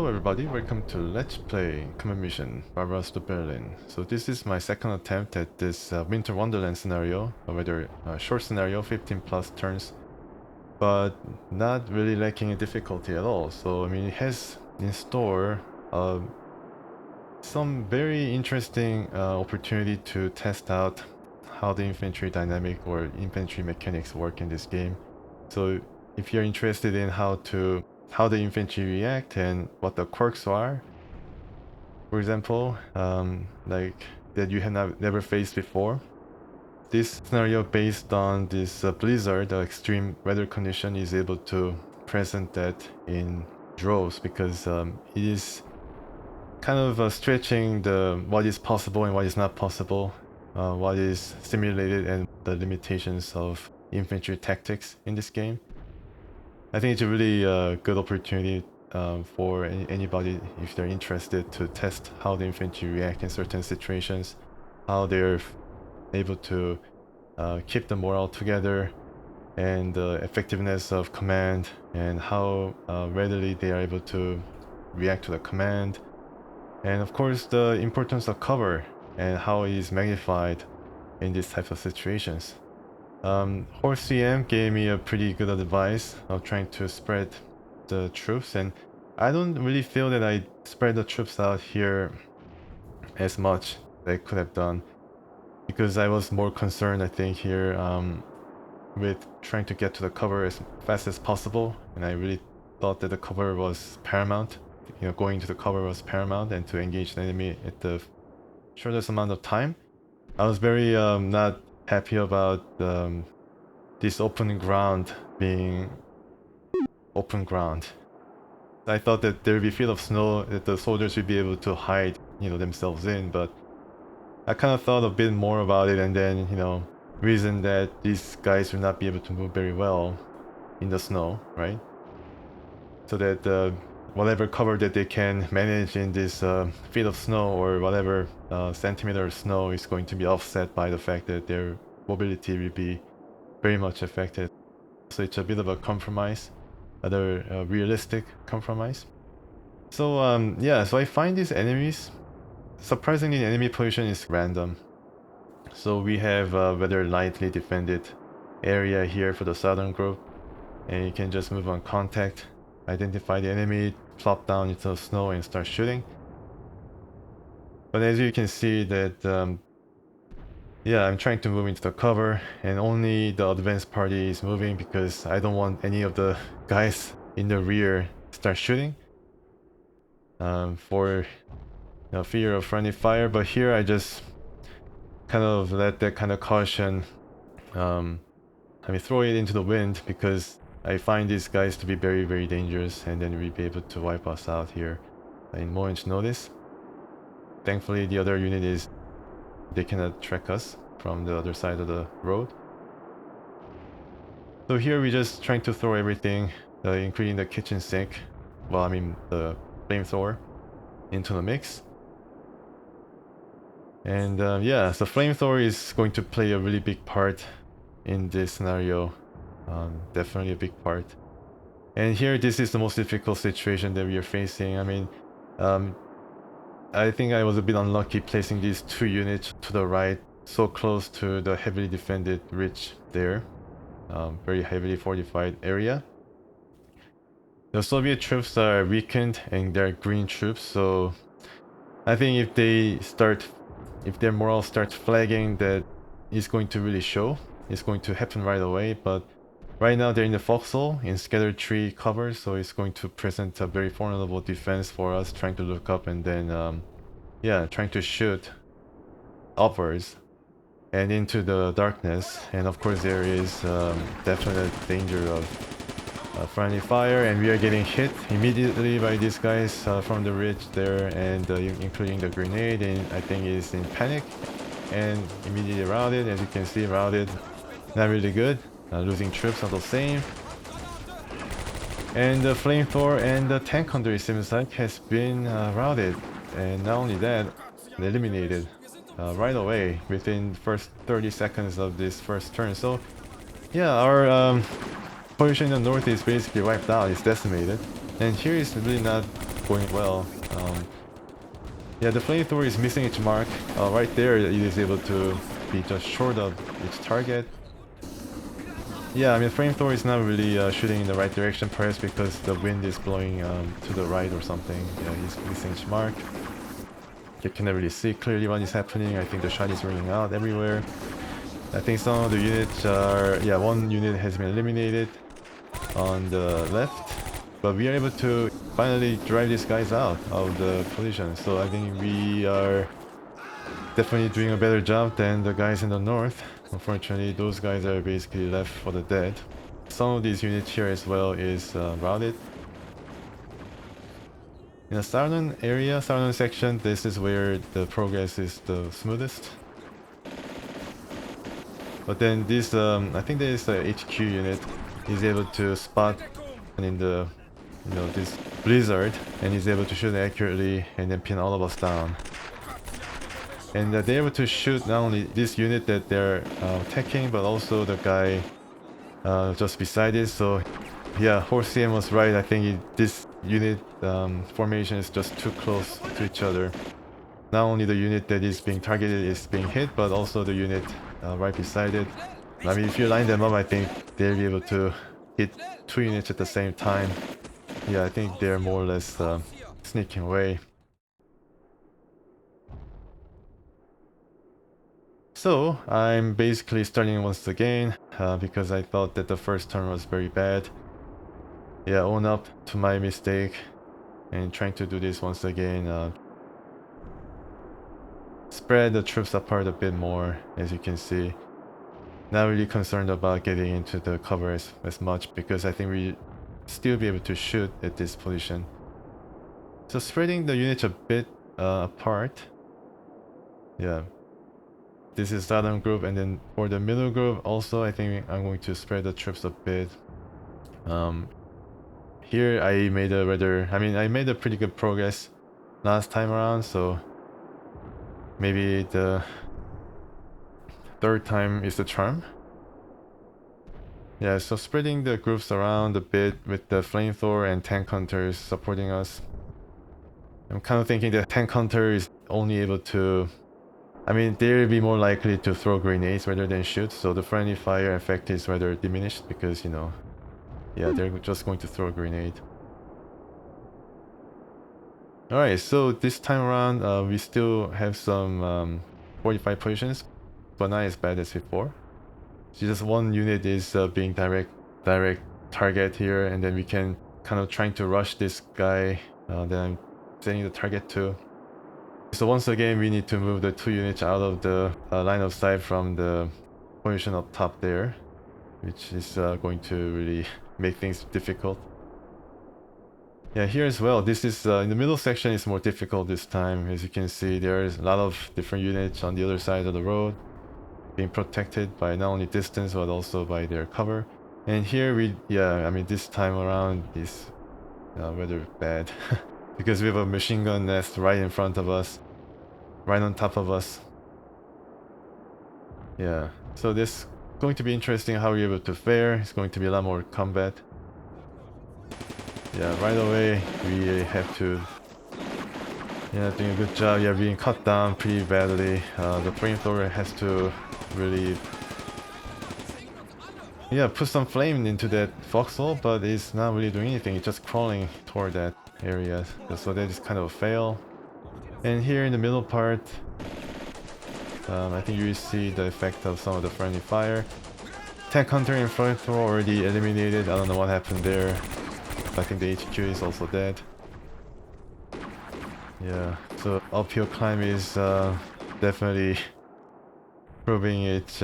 Hello everybody, welcome to Let's Play Command Mission Barbarossa to Berlin. So this is my second attempt at this Winter Wonderland scenario, a rather short scenario, 15 plus turns, but not really lacking in difficulty at all. So I mean, it has in store some very interesting opportunity to test out how the infantry dynamic or infantry mechanics work in this game. So if you're interested in how the infantry react and what the quirks are, for example, like that you have never faced before, this scenario based on this blizzard, the extreme weather condition, is able to present that in droves, because it is kind of stretching what is possible and what is not possible, what is simulated, and the limitations of infantry tactics in this game. I think it's a really good opportunity for anybody, if they're interested, to test how the infantry react in certain situations, how they're able to keep the morale together, and the effectiveness of command, and how readily they are able to react to the command, and of course the importance of cover and how it is magnified in these types of situations. Horse CM gave me a pretty good advice of trying to spread the troops, and I don't really feel that I spread the troops out here as much as I could have done, because I was more concerned, I think, here with trying to get to the cover as fast as possible, and I really thought that the cover was paramount. You know, going to the cover was paramount, and to engage the enemy at the shortest amount of time. I was very not happy about this open ground being open ground. I thought that there would be a field of snow that the soldiers would be able to hide, themselves in, but I kind of thought a bit more about it, and then, reasoned that these guys would not be able to move very well in the snow, right? So that whatever cover that they can manage in this feet of snow, or whatever centimeter of snow, is going to be offset by the fact that their mobility will be very much affected. So it's a bit of a compromise, a realistic compromise. So yeah, so I find these enemies, surprisingly, the enemy position is random. So we have a rather lightly defended area here for the southern group, and you can just move on contact, identify the enemy, plop down into the snow and start shooting. But as you can see that yeah, I'm trying to move into the cover, and only the advanced party is moving because I don't want any of the guys in the rear start shooting for fear of friendly fire. But here I just kind of let that kind of caution throw it into the wind, because I find these guys to be very, very dangerous, and then we'll be able to wipe us out here in moment's notice. Thankfully, the other unit they cannot track us from the other side of the road. So here we're just trying to throw everything, including the kitchen sink, the flamethrower, into the mix. And yeah, so flamethrower is going to play a really big part in this scenario. Definitely a big part. And here, this is the most difficult situation that we are facing. I think I was a bit unlucky placing these two units to the right, so close to the heavily defended ridge there. Very heavily fortified area. The Soviet troops are weakened, and they're green troops, so I think if their morale starts flagging, that is going to really show. It's going to happen right away, but right now they're in the foxhole, in scattered tree cover, so it's going to present a very formidable defense for us, trying to look up and then, yeah, trying to shoot upwards and into the darkness. And of course there is definite danger of friendly fire, and we are getting hit immediately by these guys from the ridge there, and including the grenade, and I think is in panic and immediately routed. As you can see, routed, not really good. Losing troops are the same, and the flamethrower and the tank hunter, it seems like, has been routed, and not only that, eliminated right away within the first 30 seconds of this first turn. So yeah, our position in the north is basically wiped out, it's decimated, and here is really not going well. Yeah, the flamethrower is missing its mark. Right there, it is able to be just short of its target. Yeah, I mean, flamethrower is not really shooting in the right direction, perhaps because the wind is blowing to the right or something. Yeah, he's missing its mark. You cannot really see clearly what is happening. I think the shot is ringing out everywhere. I think some of the units are... Yeah, one unit has been eliminated on the left. But we are able to finally drive these guys out of the collision. So I think we are definitely doing a better job than the guys in the north. Unfortunately, those guys are basically left for the dead. Some of these units here as well is routed. In the southern area, southern section, this is where the progress is the smoothest. But then this, I think there is a HQ unit, is able to spot in the, this blizzard, and is able to shoot accurately and then pin all of us down. And they're able to shoot not only this unit that they're attacking, but also the guy just beside it. So yeah, Horse CM was right. I think this unit formation is just too close to each other. Not only the unit that is being targeted is being hit, but also the unit right beside it. I mean, if you line them up, I think they'll be able to hit two units at the same time. Yeah, I think they're more or less sneaking away. So I'm basically starting once again because I thought that the first turn was very bad. Yeah, own up to my mistake and trying to do this once again. Spread the troops apart a bit more, as you can see. Not really concerned about getting into the cover as much because I think we still be able to shoot at this position. So spreading the units a bit apart. Yeah. This is southern group, and then for the middle group also I think I'm going to spread the troops a bit. Here I made I made a pretty good progress last time around, so maybe the third time is the charm. Yeah, so spreading the groups around a bit with the flamethrower and tank hunters supporting us. I'm kind of thinking that tank hunter is only able to... I mean, they'll be more likely to throw grenades rather than shoot, so the friendly fire effect is rather diminished because, yeah, they're just going to throw a grenade. Alright, so this time around, we still have some 45 positions, but not as bad as before. So just one unit is being direct target here, and then we can kind of trying to rush this guy that I'm setting the target to. So once again, we need to move the two units out of the line of sight from the position up top there, which is going to really make things difficult. Yeah, here as well, this is in the middle section is more difficult this time. As you can see, there's a lot of different units on the other side of the road being protected by not only distance but also by their cover. And here this time around is rather bad because we have a machine gun nest right in front of us, right on top of us. Yeah, so this is going to be interesting how we're able to fare. It's going to be a lot more combat. Yeah, right away we have to... Yeah, doing a good job. Yeah, being cut down pretty badly. The flamethrower has to really... Yeah, put some flame into that foxhole, but it's not really doing anything. It's just crawling toward that area. So that is kind of a fail. And here in the middle part, I think you see the effect of some of the friendly fire. Tank hunter and flamethrower already eliminated. I don't know what happened there. I think the HQ is also dead. Yeah, so uphill climb is definitely proving its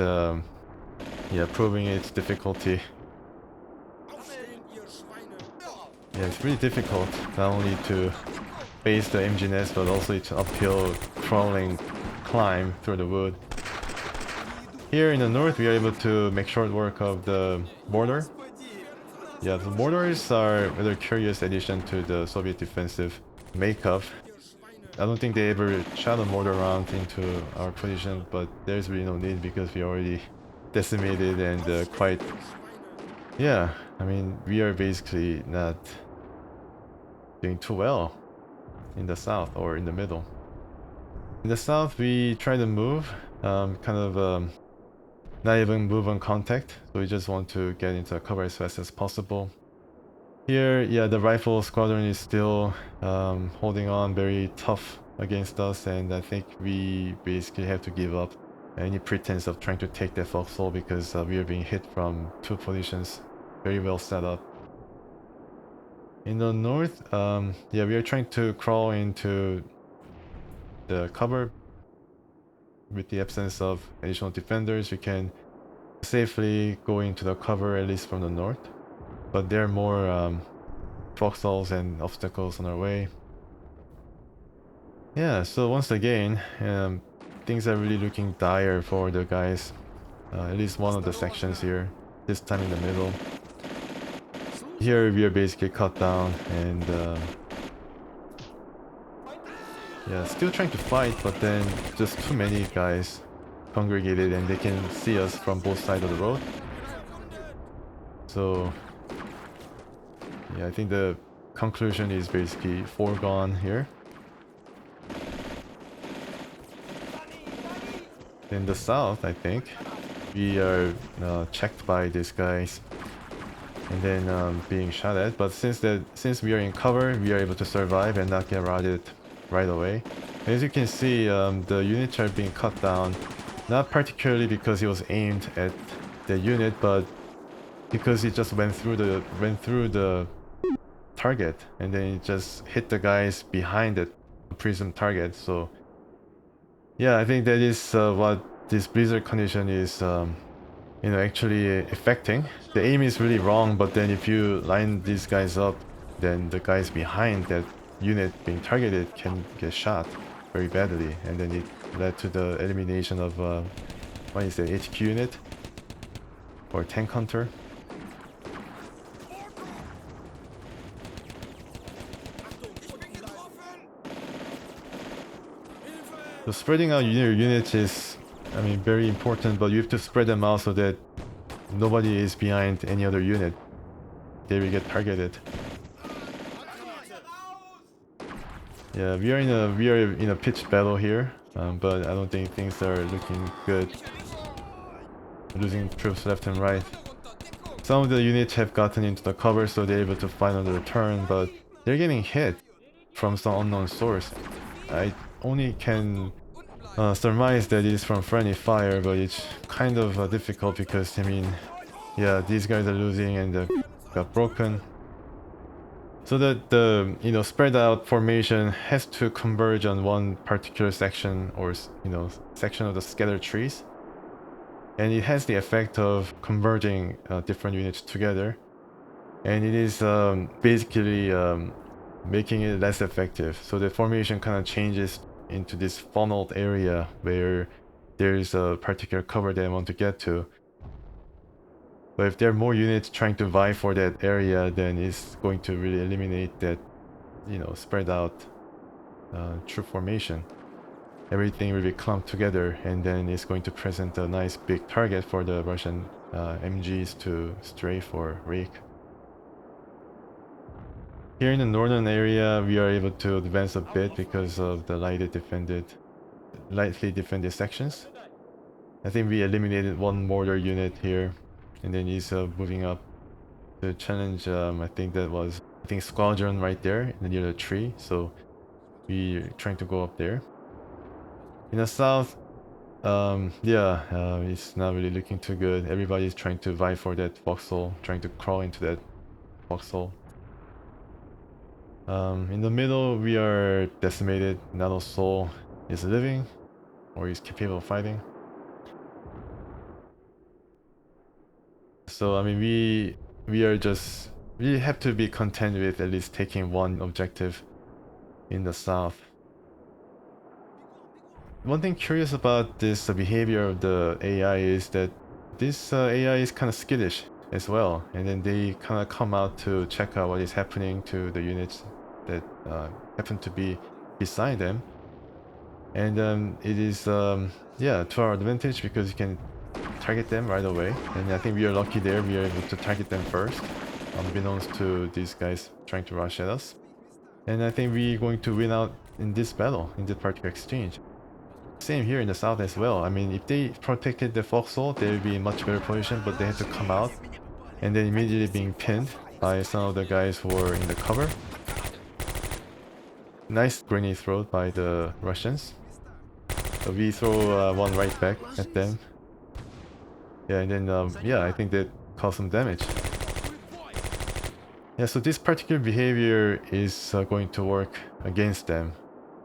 difficulty. Yeah, it's really difficult not only to face the MGNS, but also it's an uphill crawling climb through the wood. Here in the north, we are able to make short work of the border. Yeah, the borders are a rather curious addition to the Soviet defensive makeup. I don't think they ever shot a mortar round into our position, but there's really no need because we already decimated and quite... Yeah, I mean, we are basically not doing too well in the south or in the middle. In the south, we try to move, not even move on contact, so we just want to get into cover as fast as possible. Here, yeah, the rifle squadron is still holding on very tough against us, and I think we basically have to give up any pretense of trying to take that foxhole because we are being hit from two positions, very well set up. In the north, yeah, we are trying to crawl into the cover. With the absence of additional defenders, we can safely go into the cover, at least from the north. But there are more foxholes and obstacles on our way. Yeah, so once again, things are really looking dire for the guys. At least one of the sections here, this time in the middle. Here we are basically cut down and yeah, still trying to fight, but then just too many guys congregated and they can see us from both sides of the road. So yeah, I think the conclusion is basically foregone here. In the south, I think, we are checked by these guys and then being shot at, but since we are in cover, we are able to survive and not get routed right away. As you can see, the units are being cut down, not particularly because it was aimed at the unit, but because it just went through the target and then it just hit the guys behind the prism target. So yeah, I think that is what this blizzard condition is actually affecting. The aim is really wrong, but then if you line these guys up, then the guys behind that unit being targeted can get shot very badly, and then it led to the elimination of what is it, HQ unit or tank hunter. So spreading out your units is, I mean, very important, but you have to spread them out so that nobody is behind any other unit. They will get targeted. Yeah, we are in a pitched battle here, but I don't think things are looking good. Losing troops left and right. Some of the units have gotten into the cover, so they're able to fight on the return, but they're getting hit from some unknown source. I only can surmise that it is from friendly fire, but it's kind of difficult because, I mean, yeah, these guys are losing and they got broken. So that the spread out formation has to converge on one particular section or section of the scattered trees, and it has the effect of converging different units together, and it is basically making it less effective. So the formation kind of changes into this funneled area where there's a particular cover that I want to get to. But if there are more units trying to vie for that area, then it's going to really eliminate that, spread out troop formation. Everything will be clumped together, and then it's going to present a nice big target for the Russian MGs to strafe or rake. Here in the northern area, we are able to advance a bit because of the lightly defended sections. I think we eliminated one mortar unit here, and then he's moving up to challenge. I think squadron right there near the tree. So we're trying to go up there. In the south, it's not really looking too good. Everybody's trying to vie for that foxhole, trying to crawl into that foxhole. In the middle, we are decimated. Not a soul is living or is capable of fighting. So I mean, we have to be content with at least taking one objective in the south. One thing curious about this behavior of the AI is that this AI is kind of skittish as well, and then they kind of come out to check out what is happening to the units that happen to be beside them, and it is to our advantage because you can target them right away, and I think we are lucky there. We are able to target them first, unbeknownst to these guys trying to rush at us. And I think we're going to win out in this battle, in this particular exchange. Same here in the south as well. I mean, if they protected the foxhole, they would be in much better position, but they had to come out and then immediately being pinned by some of the guys who were in the cover. Nice grenade throw by the Russians. So we throw one right back at them. Yeah, and then yeah, I think that caused some damage. Yeah, so this particular behavior is going to work against them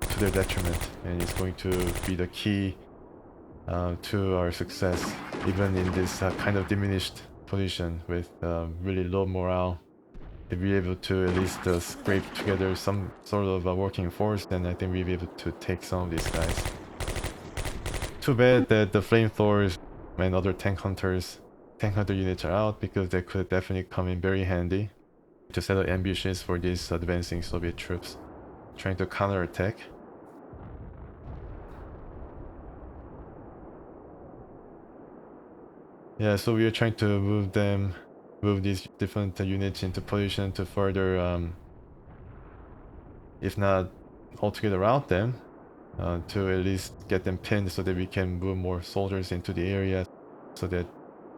to their detriment, and it's going to be the key to our success, even in this kind of diminished position with really low morale. If we're able to at least scrape together some sort of working force, then I think we'll be able to take some of these guys. Too bad that the flamethrowers and other tank hunter units are out, because they could definitely come in very handy to set up ambushes for these advancing Soviet troops trying to counterattack. Yeah, so we are trying to move these different units into position to further, if not altogether rout them, to at least get them pinned so that we can move more soldiers into the area so that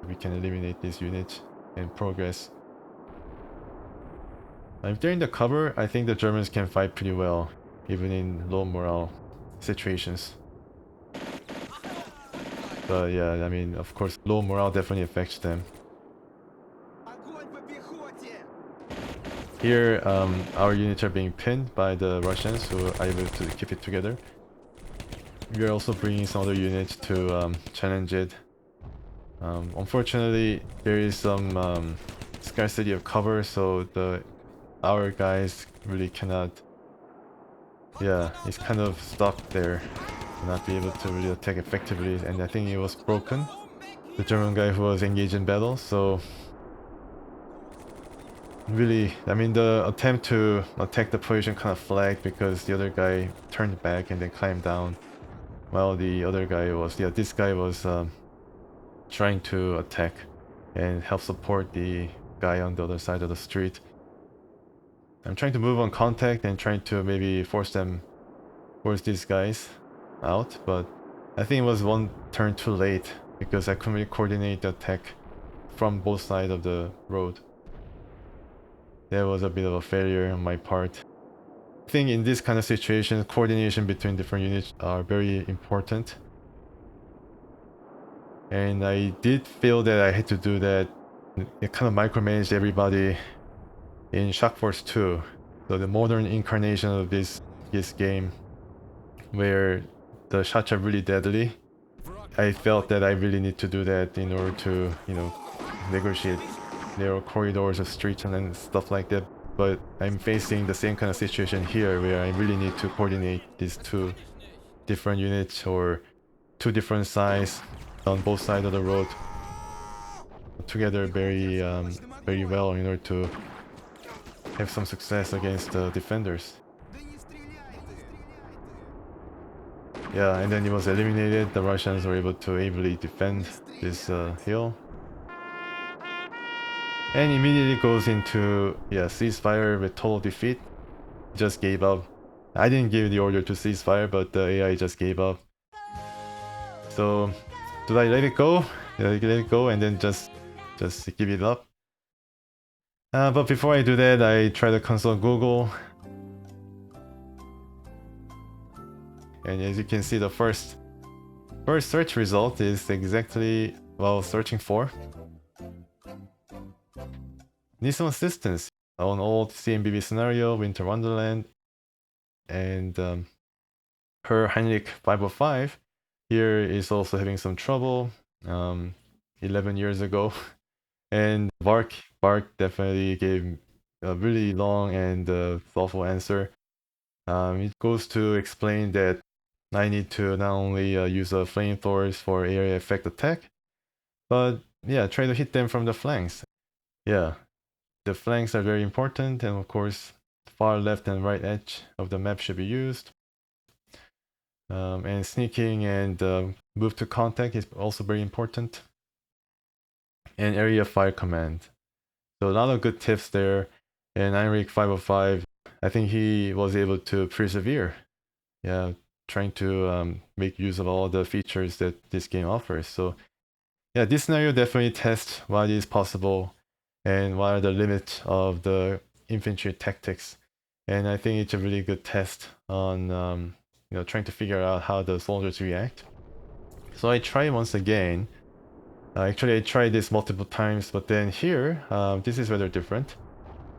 we can eliminate these units and progress. If they're in the cover, I think the Germans can fight pretty well, even in low morale situations. But yeah, I mean, of course, low morale definitely affects them. Here, our units are being pinned by the Russians, who are able to keep it together. We are also bringing some other units to challenge it. Unfortunately, there is some scarcity of cover, so our guys really cannot. Yeah, it's kind of stuck there, not be able to really attack effectively, and I think it was broken, the German guy who was engaged in battle. So really, I mean, the attempt to attack the position kind of flagged because the other guy turned back and then climbed down, while the other guy was, yeah, this guy was trying to attack and help support the guy on the other side of the street. I'm trying to move on contact and trying to maybe force these guys out, but I think it was one turn too late because I couldn't really coordinate the attack from both sides of the road. That was a bit of a failure on my part. I think in this kind of situation, coordination between different units are very important. And I did feel that I had to do that. It kind of micromanaged everybody in Shock Force 2. So the modern incarnation of this game, where the shots are really deadly. I felt that I really need to do that in order to, you know, negotiate narrow corridors of streets and stuff like that. But I'm facing the same kind of situation here, where I really need to coordinate these two different units or two different sides on both sides of the road together very well in order to have some success against the defenders. Yeah, and then it was eliminated. The Russians were able to ably defend this hill. And immediately goes into, yeah, ceasefire with total defeat. Just gave up. I didn't give the order to ceasefire, but the AI just gave up. So, do I let it go? Let it go and then just give it up? But before I do that, I try to consult Google. And as you can see, the first search result is exactly what I was searching for. Need some assistance on old CMBB scenario, Winter Wonderland, and her Heinrich 505 here is also having some trouble 11 years ago. And Bark definitely gave a really long and thoughtful answer. It goes to explain that I need to not only use flamethrowers for area effect attack, but yeah, try to hit them from the flanks. Yeah, the flanks are very important, and of course, far left and right edge of the map should be used. And sneaking and move to contact is also very important. And area fire command. So a lot of good tips there. And Heinrich 505 I think he was able to persevere. Yeah, trying to make use of all the features that this game offers. So yeah, this scenario definitely tests what is possible and what are the limits of the infantry tactics. And I think it's a really good test on trying to figure out how the soldiers react. So I try once again. Actually, I tried this multiple times, but then here, this is rather different.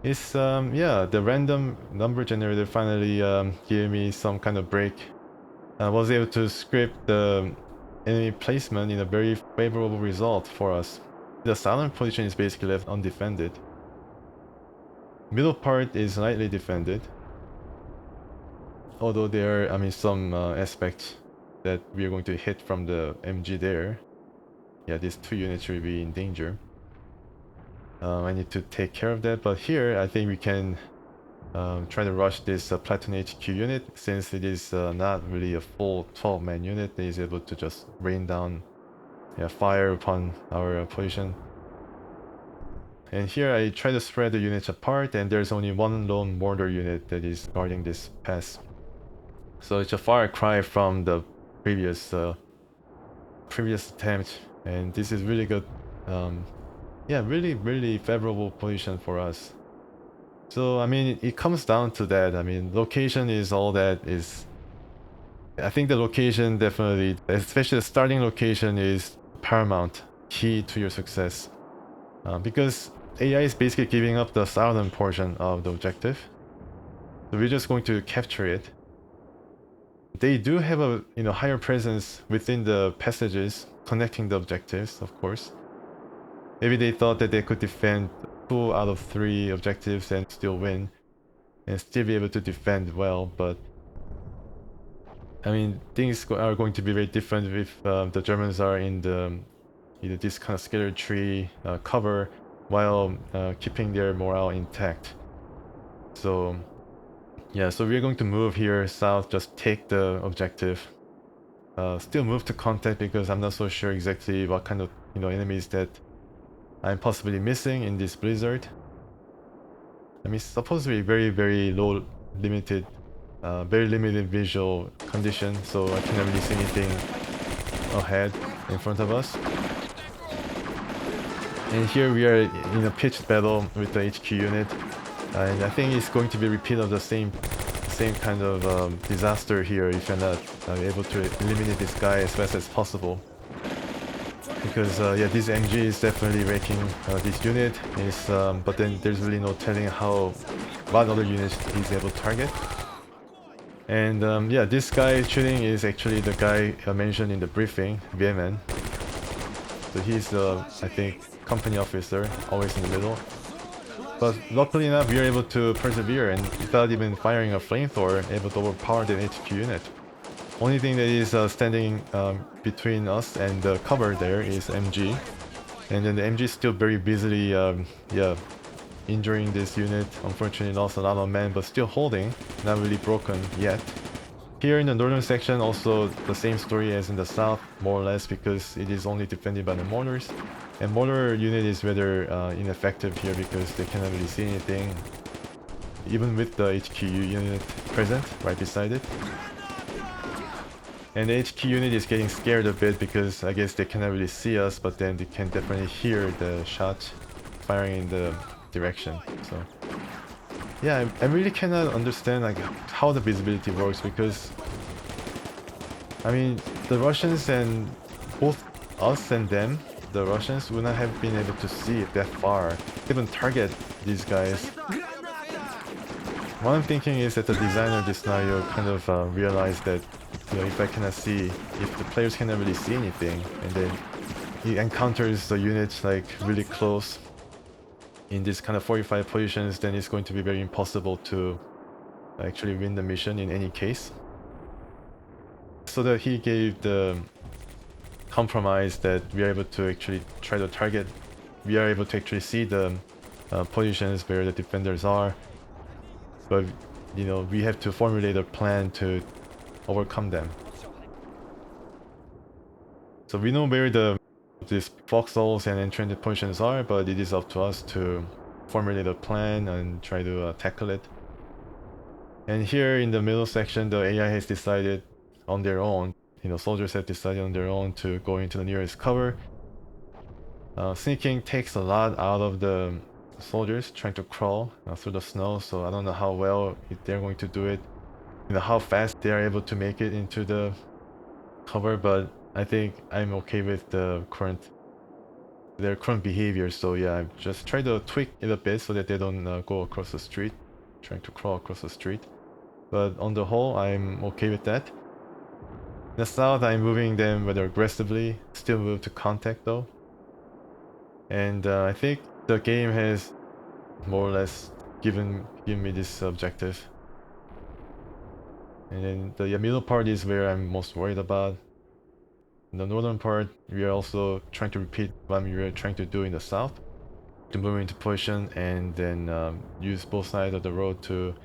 It's yeah, the random number generator finally gave me some kind of break. I was able to script the enemy placement in a very favorable result for us. The southern position is basically left undefended. Middle part is lightly defended. Although there are, I mean, some aspects that we are going to hit from the MG there. Yeah, these two units will be in danger. I need to take care of that, but here I think we can try to rush this platoon HQ unit, since it is not really a full 12-man unit that is able to just rain down fire upon our position. And here I try to spread the units apart, and there's only one lone mortar unit that is guarding this pass. So it's a far cry from the previous attempt, and this is really good. Yeah, really favorable position for us. So I mean, it comes down to that. I mean, location is all that is. I think the location definitely, especially the starting location, is paramount, key to your success. Because AI is basically giving up the southern portion of the objective. So we're just going to capture it. They do have a higher presence within the passages connecting the objectives, of course. Maybe they thought that they could defend 2 out of 3 objectives and still win, and still be able to defend well, but I mean, things are going to be very different if the Germans are in the this kind of scattered tree cover while keeping their morale intact. So yeah, so we're going to move here south, just take the objective. Still move to contact because I'm not so sure exactly what kind of enemies that I'm possibly missing in this blizzard. I mean, it's supposed to be very low limited, very limited visual condition, so I cannot really see anything ahead in front of us. And here we are in a pitched battle with the HQ unit, and I think it's going to be a repeat of the same kind of disaster here if you're not able to eliminate this guy as fast as possible. Because yeah, this MG is definitely raking this unit, but then there's really no telling what other units he's able to target. And yeah, this guy shooting is actually the guy mentioned in the briefing, Viehmann. So he's the, I think, company officer, always in the middle. But luckily enough, we are able to persevere, and without even firing a flamethrower, able to overpower the HQ unit. Only thing that is standing between us and the cover there is MG. And then the MG is still very busily yeah, injuring this unit. Unfortunately lost a lot of men, but still holding, not really broken yet. Here in the northern section, also the same story as in the south, more or less, because it is only defended by the mortars. And mortar unit is rather ineffective here because they cannot really see anything, even with the HQ unit present right beside it. And the HQ unit is getting scared a bit because I guess they cannot really see us, but then they can definitely hear the shots firing in the direction. So yeah, I really cannot understand like how the visibility works, because I mean, the Russians, and both us and them, the Russians would not have been able to see it that far, even target these guys. What I'm thinking is that the designer of this scenario kind of realized that, if I cannot see, if the players cannot really see anything, and then he encounters the units like really close in this kind of 45 positions, then it's going to be very impossible to actually win the mission in any case. So that he gave the compromise that we are able to actually try to target, we are able to actually see the positions where the defenders are, but we have to formulate a plan to overcome them. So we know where these foxholes and entrenched positions are, but it is up to us to formulate a plan and try to tackle it. And here in the middle section, the AI has decided on their own, soldiers have decided on their own to go into the nearest cover. Sneaking takes a lot out of the soldiers trying to crawl through the snow, so I don't know how well they're going to do it, how fast they are able to make it into the cover, but I think I'm okay with their current behavior. So yeah, I just try to tweak it a bit so that they don't go across the street, trying to crawl across the street. But on the whole, I'm okay with that. In the south, I'm moving them rather aggressively, still move to contact though. And I think the game has more or less given me this objective. And then the middle part is where I'm most worried about. In the northern part, we are also trying to repeat what we were trying to do in the south, to move into position and then use both sides of the road to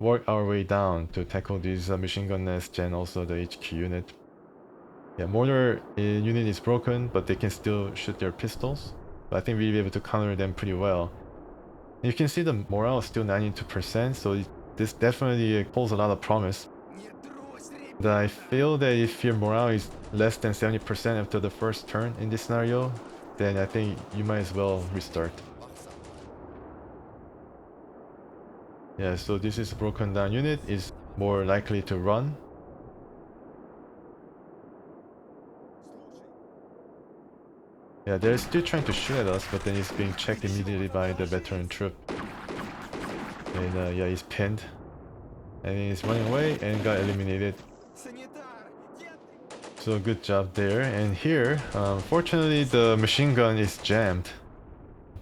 work our way down to tackle these machine gun nests and also the HQ unit. Yeah, mortar unit is broken, but they can still shoot their pistols. But I think we'll be able to counter them pretty well. And you can see the morale is still 92%, so this definitely holds a lot of promise. And I feel that if your morale is less than 70% after the first turn in this scenario, then I think you might as well restart. Yeah, so this is a broken down unit, is more likely to run. Yeah, they're still trying to shoot at us, but then it's being checked immediately by the veteran troop. And yeah, he's pinned. And he's running away and got eliminated. So good job there. And here, fortunately the machine gun is jammed.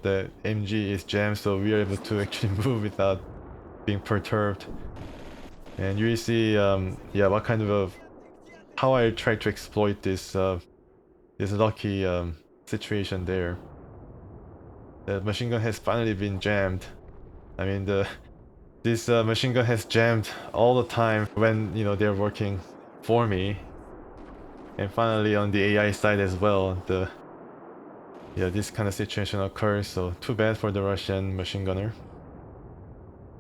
The MG is jammed, so we are able to actually move without being perturbed. And you see, yeah, what kind of how I try to exploit this this lucky situation there. The machine gun has finally been jammed. I mean, this machine gun has jammed all the time when they're working for me. And finally on the AI side as well, this kind of situation occurs, so too bad for the Russian machine gunner.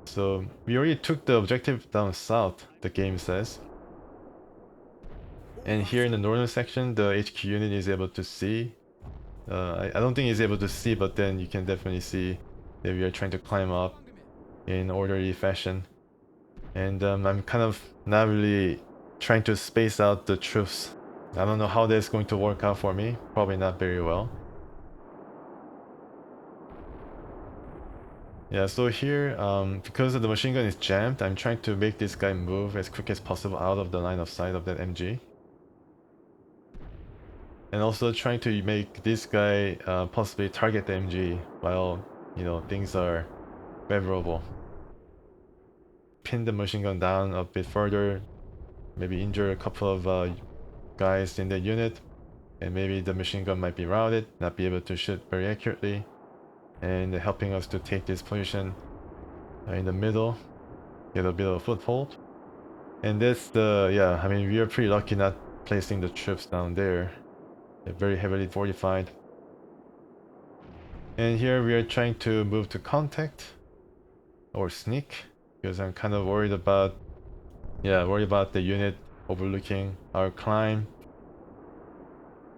So we already took the objective down south, the game says. And here in the northern section, the HQ unit is able to see. I don't think he's able to see, but then you can definitely see that we are trying to climb up in orderly fashion. And I'm kind of not really trying to space out the troops. I don't know how that's going to work out for me. Probably not very well. Yeah, so here, because the machine gun is jammed, I'm trying to make this guy move as quick as possible out of the line of sight of that MG. And also trying to make this guy possibly target the MG while, things are favorable. Pin the machine gun down a bit further, maybe injure a couple of guys in the unit, and maybe the machine gun might be routed, not be able to shoot very accurately, and helping us to take this position in the middle, get a bit of a foothold. And that's yeah, I mean, we are pretty lucky not placing the troops down there. They're very heavily fortified. And here we are trying to move to contact or sneak, because I'm kind of worried about the unit overlooking our climb.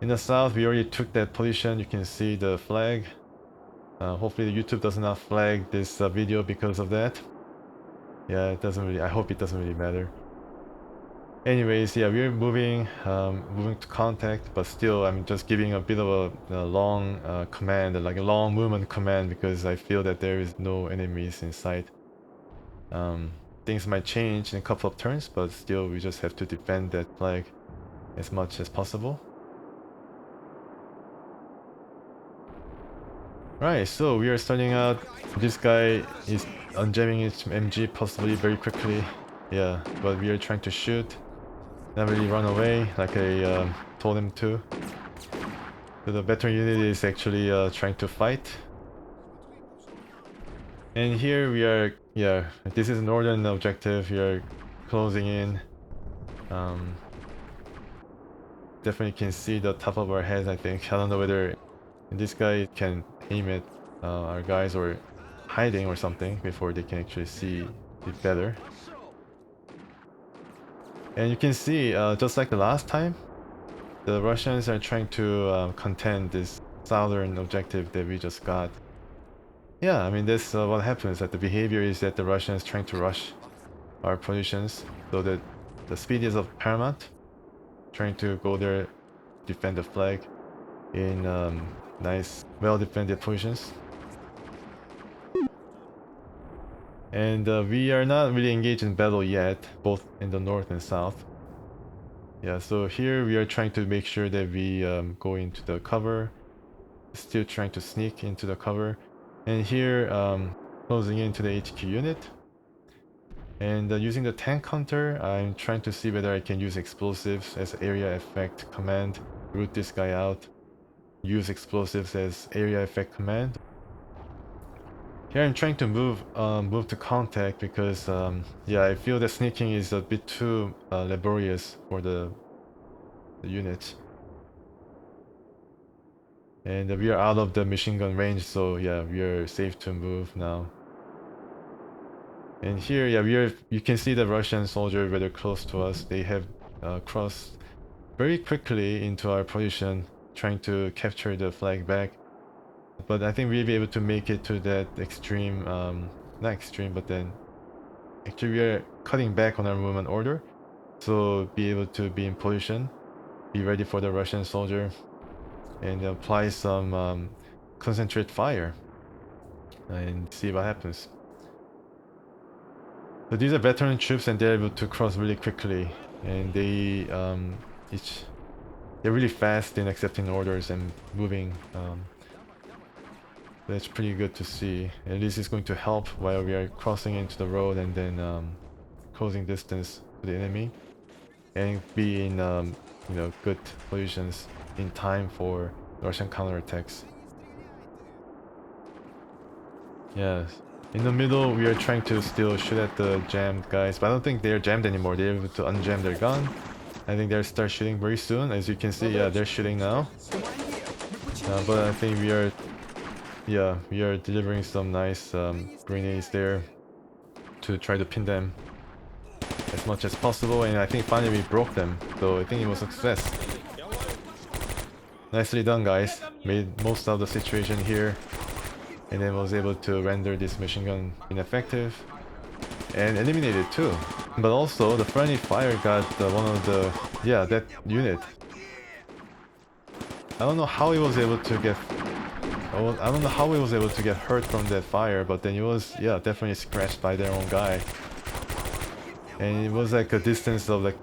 In the south, we already took that position. You can see the flag. Hopefully the YouTube does not flag this video because of that. Yeah, it doesn't really, I hope it doesn't really matter. Anyways, yeah, we're moving to contact, but still I'm just giving a bit of a long command, like a long movement command, because I feel that there is no enemies in sight. Things might change in a couple of turns, but still we just have to defend that flag as much as possible. Right, so we are starting out. This guy is unjamming his MG possibly very quickly. Yeah, but we are trying to shoot. Not really run away like I told him to. So the veteran unit is actually trying to fight. And here we are, yeah, this is northern objective. We are closing in. Definitely can see the top of our heads, I think. I don't know whether this guy can aim at our guys or hiding or something before they can actually see it better. And you can see, just like the last time, the Russians are trying to contend this southern objective that we just got. Yeah, I mean, that's what happens. That the behavior is that the Russians trying to rush our positions, so that the speed is of paramount. Trying to go there, defend the flag in nice, well-defended positions. And we are not really engaged in battle yet, both in the north and south. Yeah, so here we are trying to make sure that we go into the cover. Still trying to sneak into the cover. And here, closing into the HQ unit. And using the tank hunter, I'm trying to see whether I can use explosives as area effect command, root this guy out, use explosives as area effect command. Here I'm trying to move to contact because yeah, I feel that sneaking is a bit too laborious for the unit. And we are out of the machine gun range, so yeah, we are safe to move now. And here, yeah, you can see the Russian soldier rather close to us. They have crossed very quickly into our position, trying to capture the flag back. But I think we'll be able to make it to that extreme, not extreme, but then actually we are cutting back on our movement order. So be able to be in position, be ready for the Russian soldier, and apply some concentrate fire and see what happens. So these are veteran troops and they're able to cross really quickly, and they're really fast in accepting orders and moving. That's pretty good to see. At least it's going to help while we are crossing into the road and then closing distance to the enemy, and be in you know, good positions in time for Russian counterattacks. Yes. In the middle, we are trying to still shoot at the jammed guys, but I don't think they're jammed anymore. They're able to unjam their gun. I think they'll start shooting very soon. As you can see, yeah, they're shooting now. But I think we are delivering some nice grenades there to try to pin them as much as possible, and I think finally we broke them, so I think it was a success. Nicely done, guys. Made most of the situation here, and then was able to render this machine gun ineffective and eliminate it too. But also the friendly fire got one of the, yeah, that unit. I don't know how he was able to get I don't know how he was able to get hurt from that fire, but then he was, yeah, definitely scratched by their own guy. And it was like a distance of like,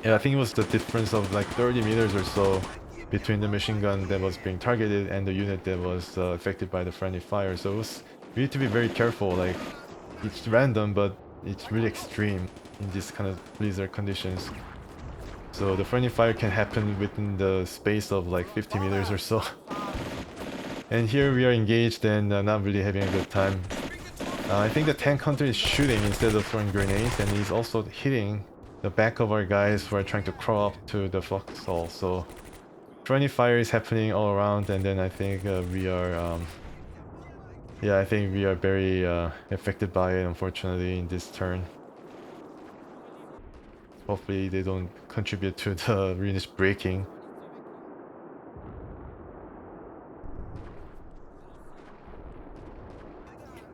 yeah, I think it was the difference of like 30 meters or so between the machine gun that was being targeted and the unit that was affected by the friendly fire. So we need to be very careful. Like, it's random, but it's really extreme in this kind of blizzard conditions. So the friendly fire can happen within the space of like 50 meters or so. And here we are engaged and not really having a good time. I think the tank hunter is shooting instead of throwing grenades, and he's also hitting the back of our guys who are trying to crawl up to the foxhole. So friendly fire is happening all around, and then I think we are yeah, I think we are very affected by it, unfortunately, in this turn. Hopefully they don't contribute to the Runish breaking.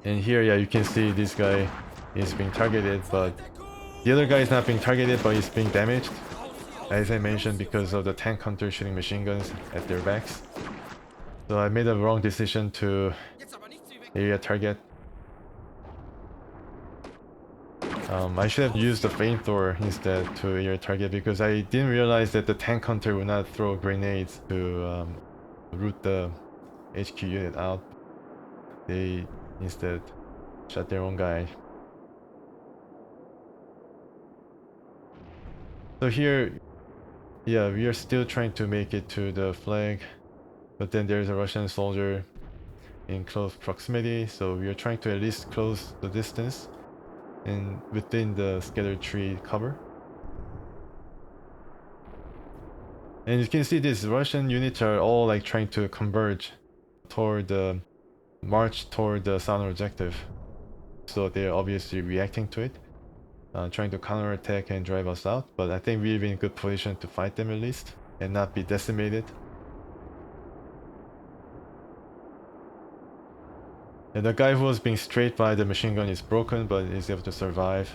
And here, yeah, you can see this guy is being targeted, but the other guy is not being targeted, but he's being damaged, as I mentioned, because of the tank hunter shooting machine guns at their backs. So I made a wrong decision to area target. I should have used the flamethrower instead to area target, because I didn't realize that the tank hunter would not throw grenades to root the HQ unit out. They instead shot their own guy. So here, yeah, we are still trying to make it to the flag, but then there's a Russian soldier in close proximity, so we are trying to at least close the distance and within the scattered tree cover. And you can see these Russian units are all like trying to converge toward the march toward the southern objective, so they're obviously reacting to it. trying to counterattack and drive us out, but I think we're in good position to fight them at least and not be decimated. And the guy who was being strafed by the machine gun is broken, but is able to survive.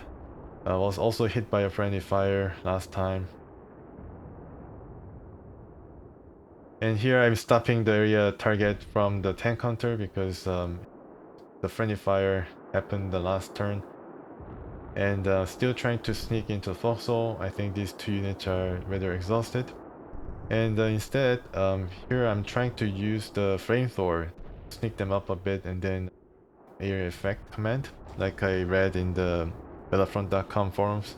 Was also hit by a friendly fire last time. And here I'm stopping the area target from the tank hunter because the friendly fire happened the last turn. And still trying to sneak into the foxhole. I think these two units are rather exhausted. And instead, here I'm trying to use the flamethrower, sneak them up a bit, and then area effect command, like I read in the Battlefront.com forums.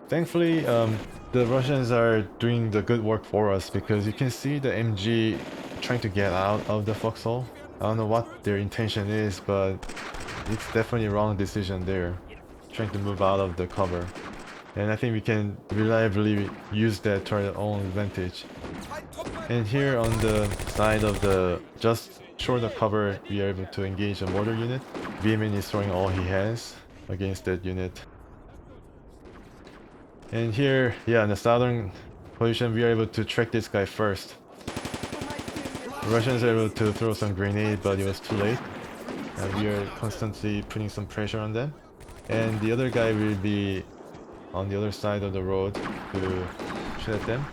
Thankfully, the Russians are doing the good work for us because you can see the MG trying to get out of the foxhole. I don't know what their intention is, but it's definitely a wrong decision there, trying to move out of the cover. And I think we can reliably use that to our own advantage. And here on the side of the just short of cover, we are able to engage a mortar unit. Viehmann is throwing all he has against that unit. And here, yeah, in the southern position, we are able to track this guy first. The Russians are able to throw some grenade, but it was too late. We are constantly putting some pressure on them. And the other guy will be on the other side of the road to shoot at them.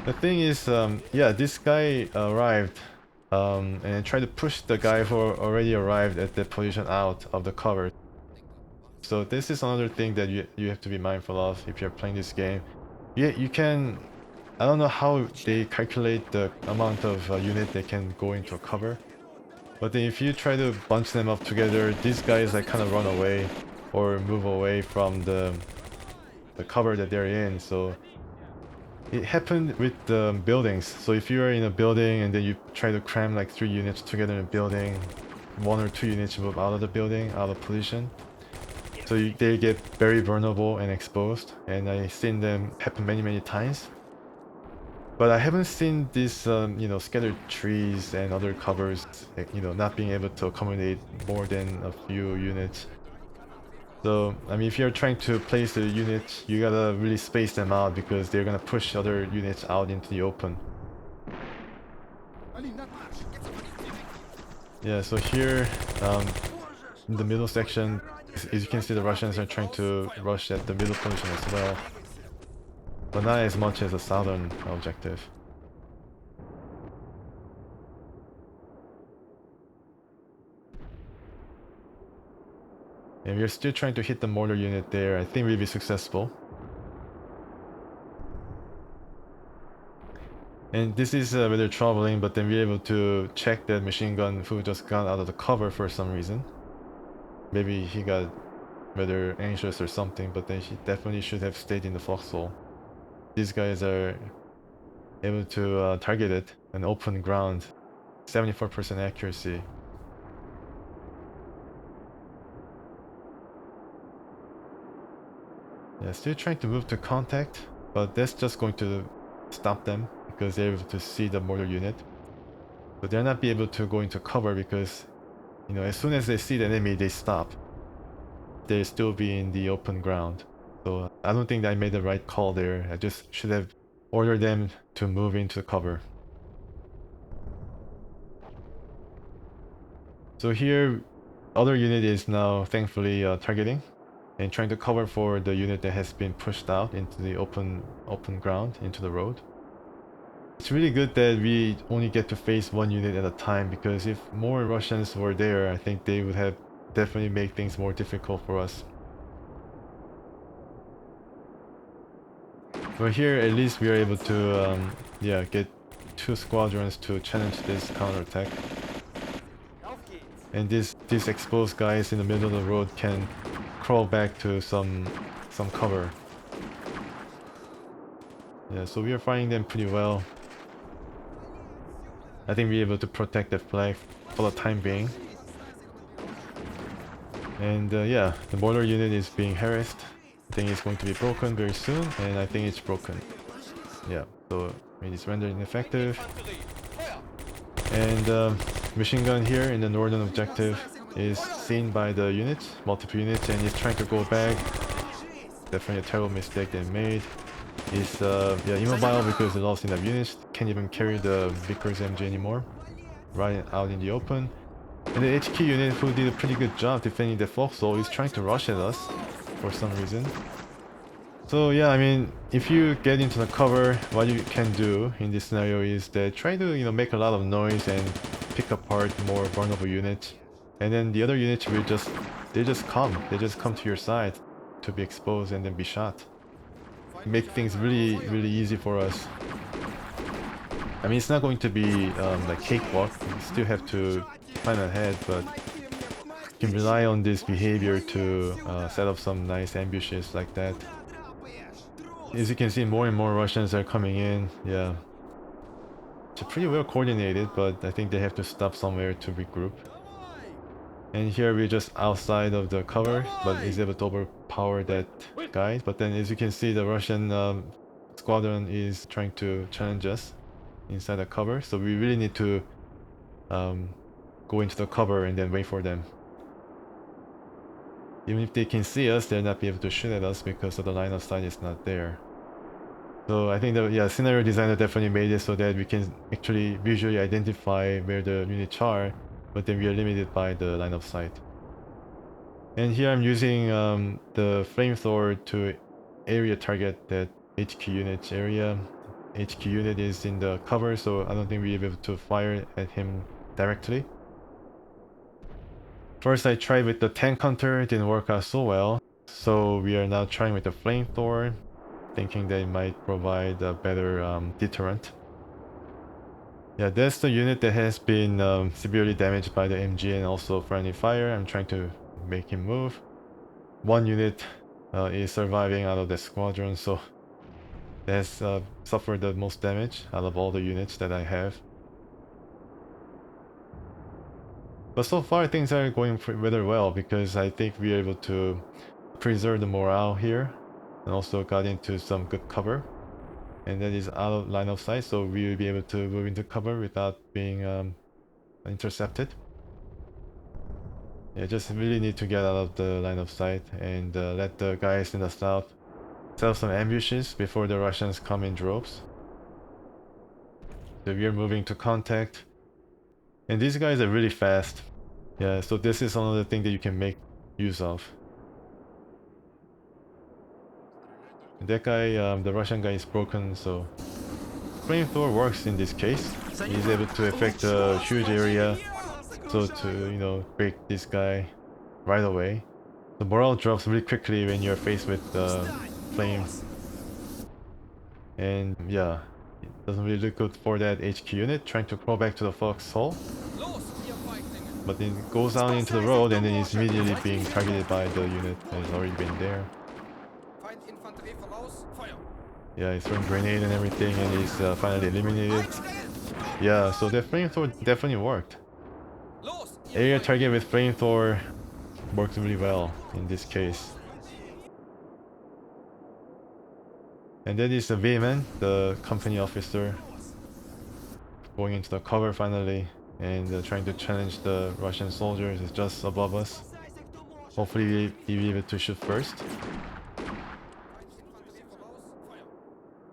The thing is, yeah, this guy arrived and tried to push the guy who already arrived at the position out of the cover. So this is another thing that you have to be mindful of if you're playing this game. You can... I don't know how they calculate the amount of unit they can go into a cover. But then if you try to bunch them up together, these guys like kind of run away or move away from the cover that they're in. So it happened with the buildings. So if you're in a building and then you try to cram like 3 units together in a building, 1 or 2 units move out of the building, out of position. So they get very vulnerable and exposed, and I've seen them happen many times. But I haven't seen these, you know, scattered trees and other covers, you know, not being able to accommodate more than a few units. So, I mean, if you're trying to place a unit, you gotta really space them out because they're gonna push other units out into the open. Yeah, so here, in the middle section, as you can see, the Russians are trying to rush at the middle position as well. But not as much as the southern objective. And we're still trying to hit the mortar unit there. I think we'll be successful. And this is rather troubling, but then we're able to check that machine gun who just got out of the cover for some reason. Maybe he got rather anxious or something, but then he definitely should have stayed in the foxhole. These guys are able to target it on open ground. 74% accuracy. Yeah, still trying to move to contact, but that's just going to stop them because they're able to see the mortar unit. But they're not be able to go into cover because, you know, as soon as they see the enemy, they stop. They'll still be in the open ground. So I don't think that I made the right call there. I just should have ordered them to move into cover. So here, other unit is now thankfully targeting and trying to cover for the unit that has been pushed out into the open ground, into the road. It's really good that we only get to face 1 unit at a time, because if more Russians were there, I think they would have definitely made things more difficult for us. But here, at least we are able to, yeah, get 2 squadrons to challenge this counterattack. And these exposed guys in the middle of the road can crawl back to some cover. Yeah, so we are fighting them pretty well. I think we're able to protect the flag for the time being. And yeah, the mortar unit is being harassed. I think it's going to be broken very soon, and I think it's broken. Yeah, so I mean, it's rendered ineffective. And machine gun here in the northern objective is seen by the units, multiple units, and he's trying to go back. Definitely a terrible mistake they made. He's yeah, immobile because they lost enough units, can't even carry the Vickers MG anymore, right out in the open. And the HQ unit, who did a pretty good job defending the foxhole, is trying to rush at us for some reason. So yeah, I mean, if you get into the cover, what you can do in this scenario is that try to, you know, make a lot of noise and pick apart more vulnerable units. And then the other units will just, they just come to your side to be exposed and then be shot. Make things really easy for us. I mean, it's not going to be like cakewalk, you still have to plan ahead, but you can rely on this behavior to set up some nice ambushes like that. As you can see, more and more Russians are coming in. Yeah, it's pretty well coordinated, but I think they have to stop somewhere to regroup. And here we're just outside of the cover, but is able to overpower that guy. But then, as you can see, the Russian squadron is trying to challenge us inside the cover, so we really need to go into the cover and then wait for them. Even if they can see us, they'll not be able to shoot at us because of the line of sight is not there. So I think the scenario designer definitely made it so that we can actually visually identify where the units are, but then we are limited by the line of sight. And here I'm using the flamethrower to area target that HQ unit's area. HQ unit is in the cover, so I don't think we'll be able to fire at him directly. First I tried with the tank hunter, it didn't work out so well. So we are now trying with the flamethrower, thinking that it might provide a better deterrent. Yeah, that's the unit that has been severely damaged by the MG and also friendly fire. I'm trying to make him move. One unit is surviving out of the squadron, so that has suffered the most damage out of all the units that I have. But so far things are going rather well because I think we are able to preserve the morale here and also got into some good cover. And that is out of line of sight, so we will be able to move into cover without being intercepted. Yeah, just really need to get out of the line of sight and let the guys in the south set up some ambushes before the Russians come in droves. So we are moving to contact. And these guys are really fast. Yeah, so this is another thing that you can make use of. And that guy, the Russian guy is broken, so flamethrower works in this case. He's able to affect a huge area, so to, you know, break this guy right away. The morale drops really quickly when you're faced with flame. And yeah, it doesn't really look good for that HQ unit trying to crawl back to the foxhole. But then it goes out into the road and then it's immediately being targeted by the unit that has already been there. Yeah, he's throwing grenade and everything and he's finally eliminated. Yeah, so that flamethrower definitely worked. Area target with flamethrower works really well in this case. And that is the Viehmann, the company officer, going into the cover finally and trying to challenge the Russian soldiers. Is just above us. Hopefully he'll be able to shoot first.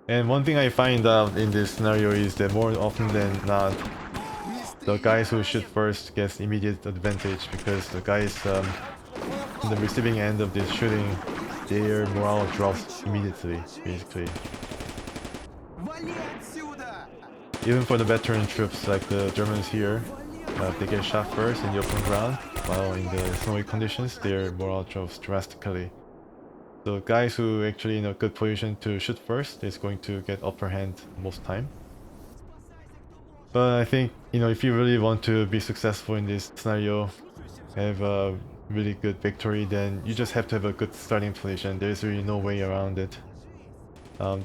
And one thing I find out in this scenario is that more often than not, the guys who shoot first gets immediate advantage because the guys in the receiving end of this shooting, their morale drops immediately, basically. Even for the veteran troops like the Germans here, if they get shot first in the open ground, while in the snowy conditions, their morale drops drastically. So guys who actually in a good position to shoot first is going to get upper hand most time. But I think, you know, if you really want to be successful in this scenario, have a really good victory, then you just have to have a good starting position. There's really no way around it.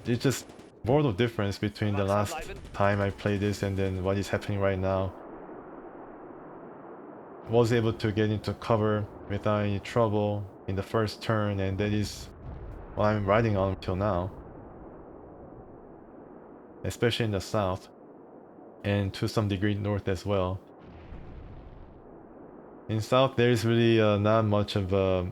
It's just world of difference between the last time I played this and then what is happening right now. Was able to get into cover without any trouble in the first turn, and that is what I'm riding on till now, especially in the south. and to some degree north as well. In south, there's really not much of a...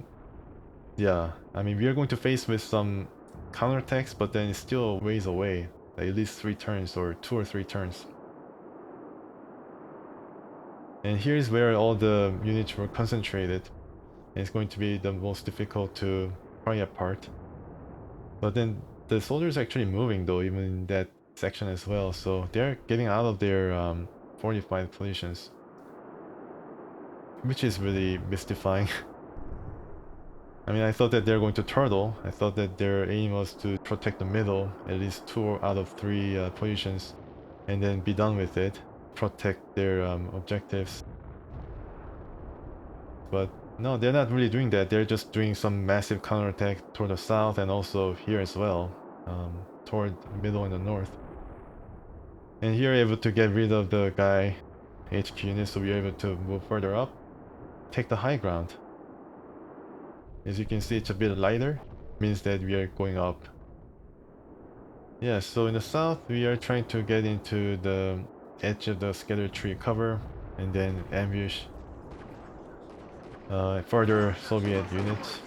Yeah, I mean, we are going to face with some counterattacks, but then it's still ways away. Like at least 3 turns or 2 or 3 turns. And here's where all the units were concentrated. And it's going to be the most difficult to pry apart. But then the soldiers are actually moving though, even in that section as well. So they're getting out of their fortified positions, which is really mystifying. I mean, I thought that they're going to turtle. I thought that their aim was to protect the middle, at least 2 out of 3 positions, and then be done with it, protect their objectives. But no, they're not really doing that. They're just doing some massive counterattack toward the south and also here as well, toward the middle and the north. And here we're able to get rid of the guy HQ unit, so we're able to move further up, take the high ground. As you can see, it's a bit lighter, means that we are going up. Yeah, so in the south, we are trying to get into the edge of the scattered tree cover and then ambush further Soviet units.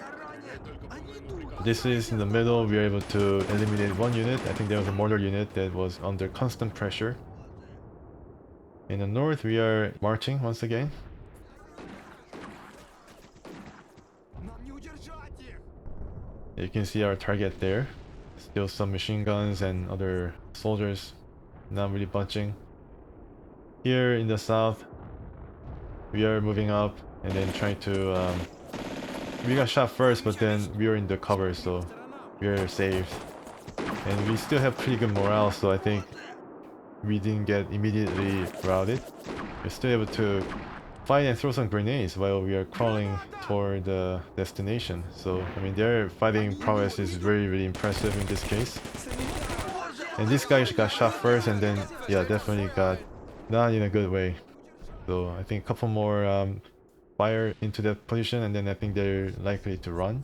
This is in the middle, we are able to eliminate 1 unit. I think there was a mortar unit that was under constant pressure. In the north, we are marching once again. You can see our target there. Still some machine guns and other soldiers not really budging. Here in the south, we are moving up and then trying to... we got shot first, but then we were in the cover, so we are saved. And we still have pretty good morale, so I think we didn't get immediately routed. We're still able to fight and throw some grenades while we are crawling toward the destination. So, I mean, their fighting prowess is very, really impressive in this case. And this guy got shot first and then, yeah, definitely got not in a good way. So I think a couple more fire into that position and then I think they're likely to run.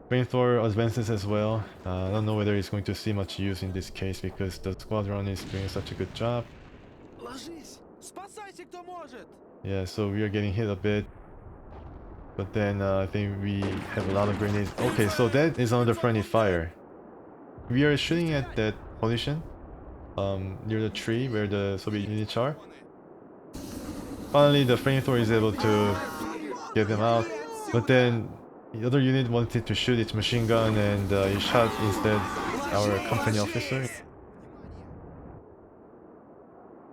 Flamethrower advances as well. I don't know whether it's going to see much use in this case because the squadron is doing such a good job. Yeah, so we are getting hit a bit. But then I think we have a lot of grenades. Okay, so that is another friendly fire. We are shooting at that position near the tree where the Soviet units are. Finally, the flamethrower is able to get them out. But then the other unit wanted to shoot its machine gun and it shot instead our company officer.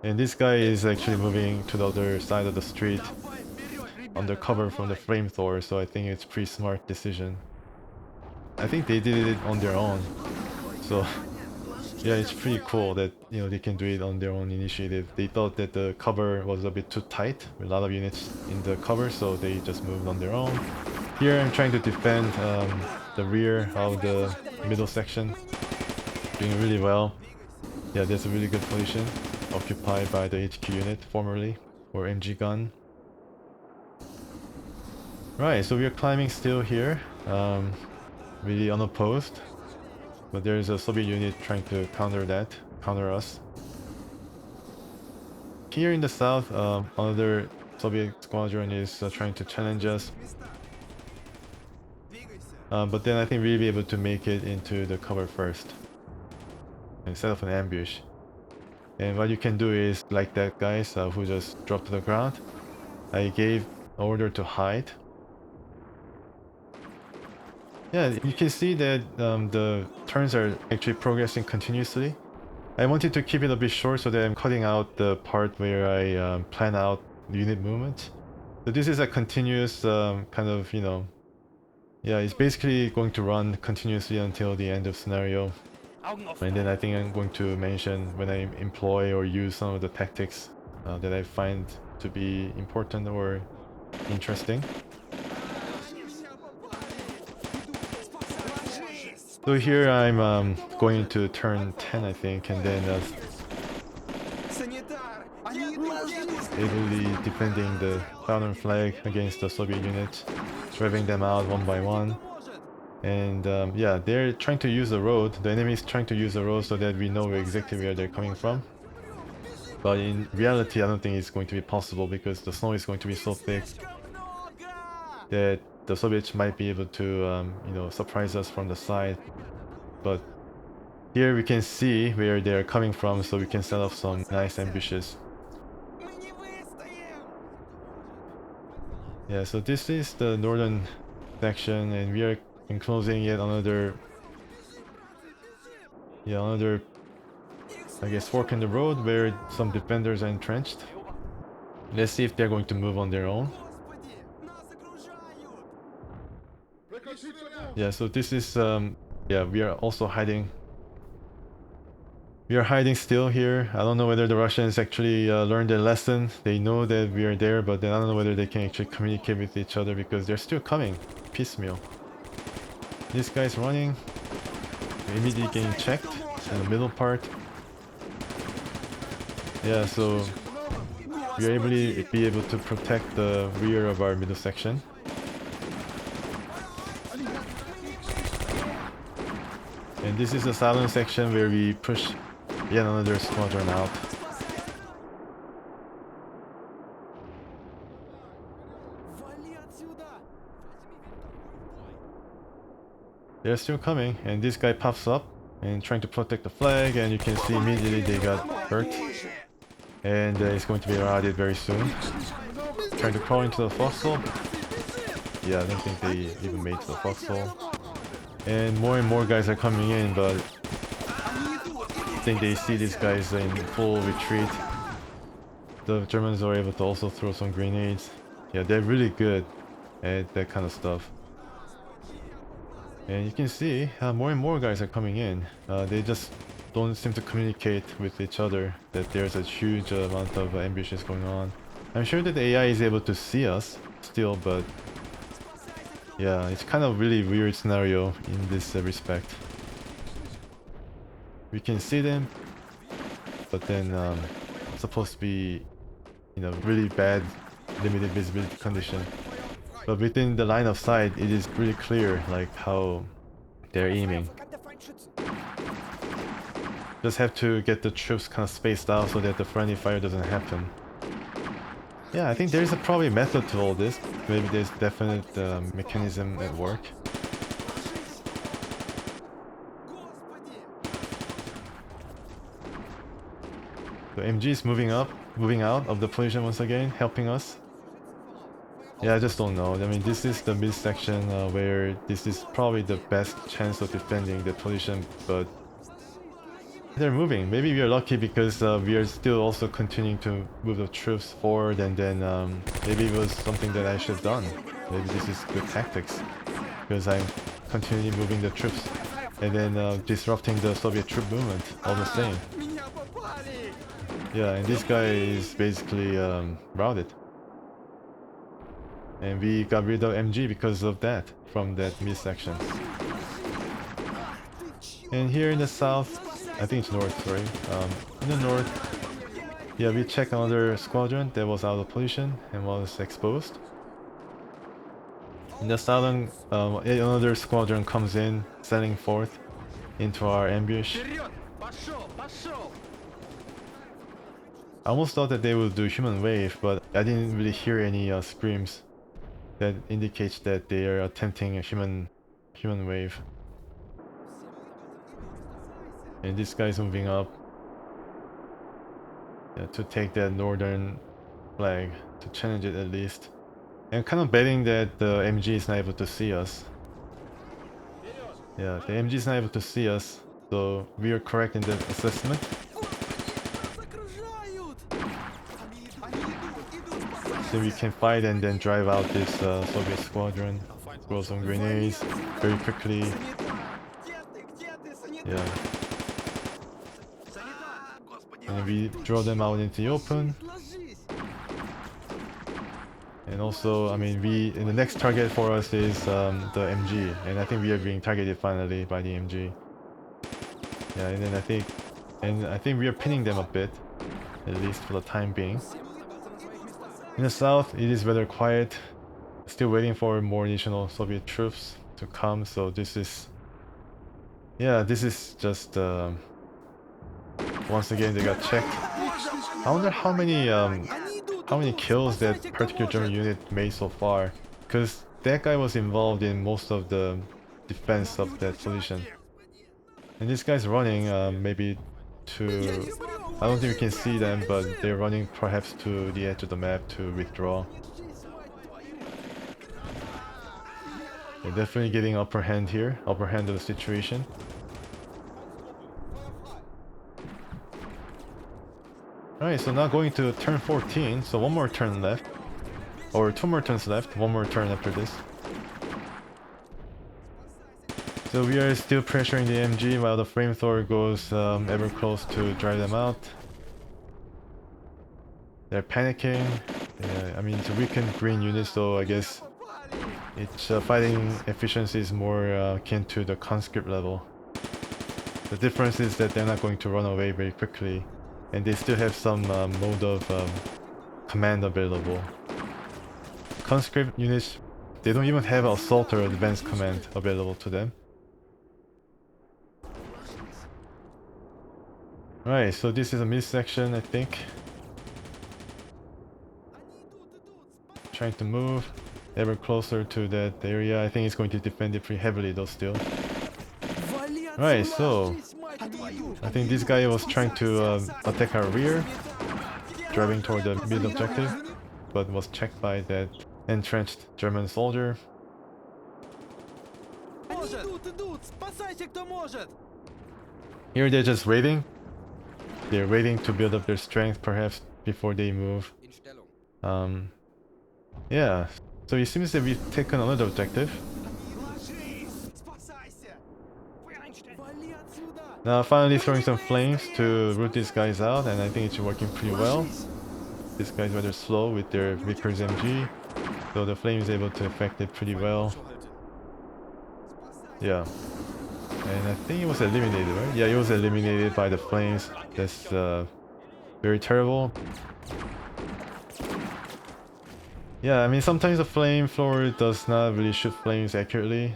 And this guy is actually moving to the other side of the street under cover from the flamethrower, so I think it's a pretty smart decision. I think they did it on their own. So yeah, it's pretty cool that, you know, they can do it on their own initiative. They thought that the cover was a bit too tight, with a lot of units in the cover, so they just moved on their own. Here I'm trying to defend the rear of the middle section. Doing really well. Yeah, that's a really good position. Occupied by the HQ unit, formerly, or MG gun. Right, so we are climbing still here. Really unopposed. But there's a Soviet unit trying to counter us. Here in the south, another Soviet squadron is trying to challenge us. But then I think we'll be able to make it into the cover first and set up an ambush. And what you can do is, like that guys who just dropped to the ground, I gave order to hide. Yeah, you can see that the turns are actually progressing continuously. I wanted to keep it a bit short so that I'm cutting out the part where I plan out unit movement. So this is a continuous kind of, you know, yeah, it's basically going to run continuously until the end of scenario. And then I think I'm going to mention when I employ or use some of the tactics that I find to be important or interesting. So here I'm going to turn 10 I think, and then ably defending the southern flag against the Soviet units, driving them out one by one. And yeah, they're trying to use the road. The enemy is trying to use the road so that we know exactly where they're coming from. But in reality, I don't think it's going to be possible because the snow is going to be so thick that the Soviets might be able to, you know, surprise us from the side. But here we can see where they're coming from, so we can set up some nice ambushes. Yeah, so this is the northern section, and we are enclosing yet another, I guess, fork in the road where some defenders are entrenched. Let's see if they're going to move on their own. Yeah, so this is, yeah, we are also hiding. We are hiding still here. I don't know whether the Russians actually learned their lesson. They know that we are there, but then I don't know whether they can actually communicate with each other because they're still coming piecemeal. This guy's running, immediately getting checked in the middle part. Yeah, so we are able to be able to protect the rear of our middle section. And this is the southern section where we push yet another squadron out. They're still coming, and this guy pops up and trying to protect the flag, and you can see immediately they got hurt. And it's going to be routed very soon. Trying to crawl into the foxhole. Yeah, I don't think they even made it to the foxhole. And more guys are coming in, but I think they see these guys in full retreat. The Germans are able to also throw some grenades. Yeah, they're really good at that kind of stuff. And you can see more and more guys are coming in. They just don't seem to communicate with each other that there's a huge amount of ambushes going on. I'm sure that the AI is able to see us still, but yeah, it's kind of really weird scenario in this respect. We can see them, but then it's supposed to be, you know, really bad limited visibility condition. But within the line of sight, it is really clear like how they're aiming. Just have to get the troops kind of spaced out so that the friendly fire doesn't happen. Yeah, I think there is probably a method to all this. Maybe there's definite mechanism at work. The MG is moving out of the position once again, helping us. Yeah, I just don't know. I mean, this is the midsection where this is probably the best chance of defending the position, but they're moving. Maybe we are lucky because we are still also continuing to move the troops forward, and then maybe it was something that I should have done. Maybe this is good tactics because I'm continually moving the troops and then disrupting the Soviet troop movement all the same. Yeah, and this guy is basically routed. And we got rid of MG because of that, from that midsection. And here in the south, I think it's north, sorry. In the north, yeah, we check another squadron that was out of position and was exposed. In the southern, another squadron comes in, setting forth into our ambush. I almost thought that they would do human wave, but I didn't really hear any screams that indicates that they are attempting a human wave. And this guy's moving up to take that northern flag, to challenge it at least. And kind of betting that the MG is not able to see us. Yeah, the MG is not able to see us, so we are correct in that assessment. So we can fight and then drive out this Soviet squadron, throw some grenades very quickly. Yeah. And we draw them out into the open. And also, I mean, the next target for us is the MG, and I think we are being targeted finally by the MG. Yeah, and then I think we are pinning them a bit, at least for the time being. In the south, it is rather quiet. Still waiting for more additional Soviet troops. to come. So this is, yeah, this is just once again they got checked. I wonder how many kills that particular German unit made so far, because that guy was involved in most of the defense of that position. And this guy's running maybe to, I don't think we can see them, but they're running perhaps to the edge of the map to withdraw. They're definitely getting upper hand here, upper hand of the situation. Alright, so now going to turn 14, so one more turn left. Or 2 more turns left, 1 more turn after this. So we are still pressuring the MG while the flamethrower goes ever close to drive them out. They're panicking. I mean, it's a weakened green unit, so I guess its fighting efficiency is more akin to the conscript level. The difference is that they're not going to run away very quickly, and they still have some mode of command available. Conscript units, they don't even have assault or advanced command available to them. Right, so this is a midsection, I think. Trying to move ever closer to that area. I think it's going to defend it pretty heavily though still. Right, so I think this guy was trying to attack our rear, driving toward the mid objective, but was checked by that entrenched German soldier. Here they're just waiting. They're waiting to build up their strength perhaps before they move. Yeah, so it seems that we've taken another objective. Now finally throwing some flames to root these guys out, and I think it's working pretty well. This guy's rather slow with their Vickers MG, so the flame is able to affect it pretty well. Yeah. And I think it was eliminated, right? Yeah, it was eliminated by the flames. That's very terrible. Yeah, I mean sometimes the flamethrower does not really shoot flames accurately.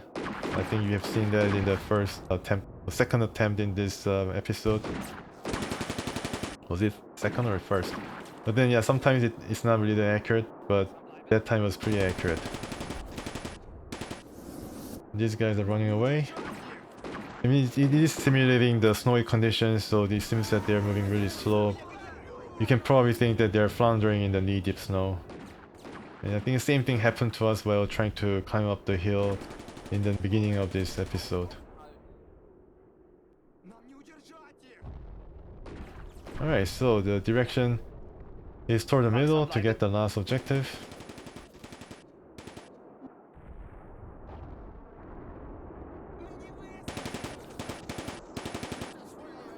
I think you have seen that in the first attempt, the second attempt in this episode. Was it second or first? But then yeah, sometimes it's not really that accurate, but that time was pretty accurate. These guys are running away. I mean, it is simulating the snowy conditions, so it seems that they're moving really slow. You can probably think that they're floundering in the knee-deep snow. And I think the same thing happened to us while trying to climb up the hill in the beginning of this episode. Alright, so the direction is toward the middle to get the last objective.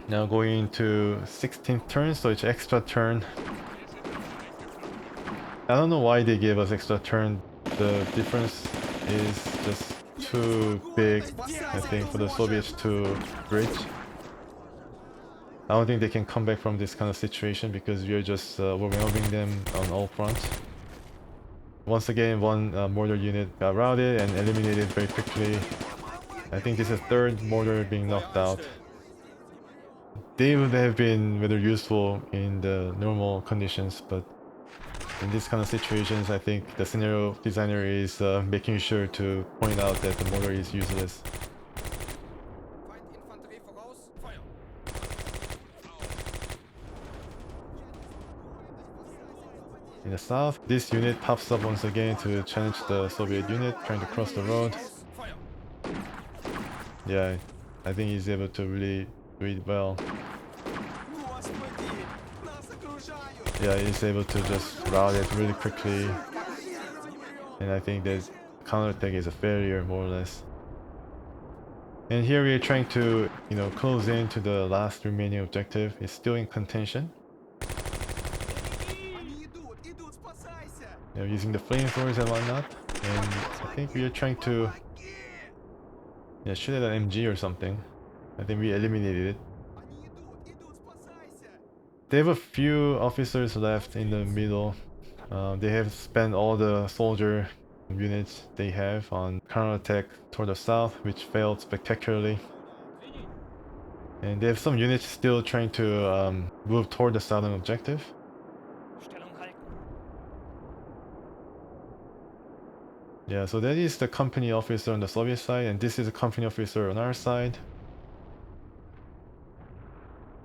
Now going into 16th turn, so it's extra turn. I don't know why they gave us extra turn. The difference is just too big, I think, for the Soviets to bridge. I don't think they can come back from this kind of situation because we are just overwhelming them on all fronts. Once again, one mortar unit got routed and eliminated very quickly. I think this is third mortar being knocked out. They would have been rather useful in the normal conditions, but in these kind of situations, I think the scenario designer is making sure to point out that the mortar is useless. In the south, this unit pops up once again to challenge the Soviet unit trying to cross the road. Yeah, I think he's able to really do it well. Yeah, he's able to just route it really quickly. And I think that counterattack is a failure, more or less. And here we are trying to, close in to the last remaining objective. It's still in contention. Using the flamethrowers and whatnot. And I think we are trying to shoot at an MG or something. I think we eliminated it. They have a few officers left in the middle. They have spent all the soldier units they have on counterattack toward the south, which failed spectacularly. And they have some units still trying to move toward the southern objective. Yeah, so that is the company officer on the Soviet side, and this is a company officer on our side.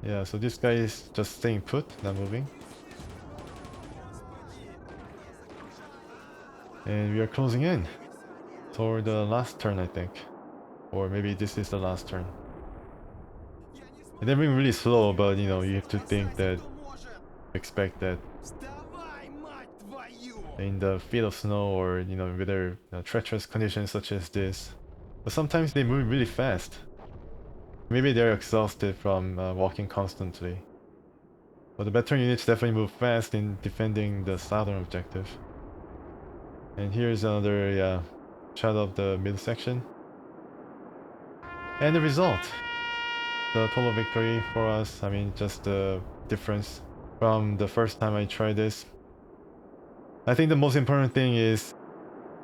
Yeah, so this guy is just staying put, not moving. And we are closing in toward the last turn, I think. Or maybe this is the last turn. And they're moving really slow, but you know, you have to think that, expect that in the feet of snow or, you know, whether treacherous conditions such as this. But sometimes they move really fast. Maybe they're exhausted from walking constantly. But the veteran units definitely move fast in defending the southern objective. And here's another shot of the middle section. And the result! The total victory for us, I mean, just the difference from the first time I tried this. I think the most important thing is,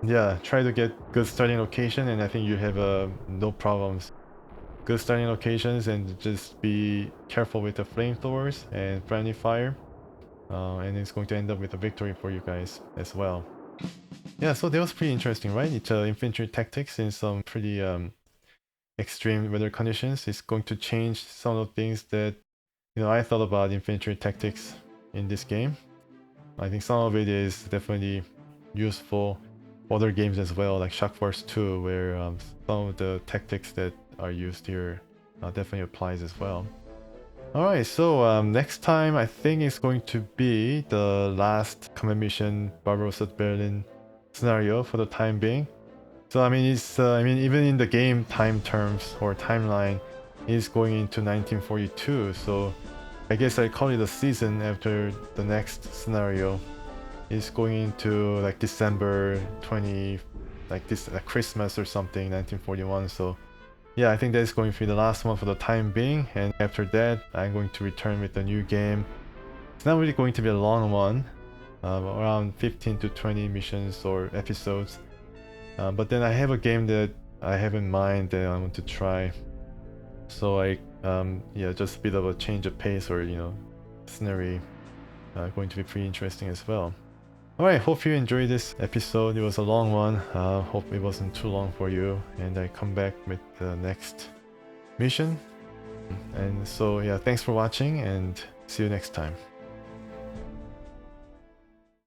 yeah, try to get good starting location, and I think you have no problems. Good starting locations, and just be careful with the flamethrowers and friendly fire. And it's going to end up with a victory for you guys as well. Yeah, so that was pretty interesting, right? It's infantry tactics in some pretty extreme weather conditions. It's going to change some of the things that, you know, I thought about infantry tactics in this game. I think some of it is definitely useful for other games as well, like Shock Force 2, where some of the tactics that are used here definitely applies as well. Alright, so next time I think it's going to be the last command mission Barbarossa Berlin scenario for the time being. So I mean, it's even in the game time terms or timeline, it's going into 1942. So I guess I call it a season after the next scenario. It's going into like December 20, like this Christmas or something, 1941. So yeah, I think that's going to be the last one for the time being. And after that, I'm going to return with a new game. It's not really going to be a long one, around 15 to 20 missions or episodes. But then I have a game that I have in mind that I want to try. So yeah, just a bit of a change of pace, or you know, scenery going to be pretty interesting as well. Alright, hope you enjoyed this episode. It was a long one. Hope it wasn't too long for you, and I come back with the next mission. And so yeah, thanks for watching, and see you next time.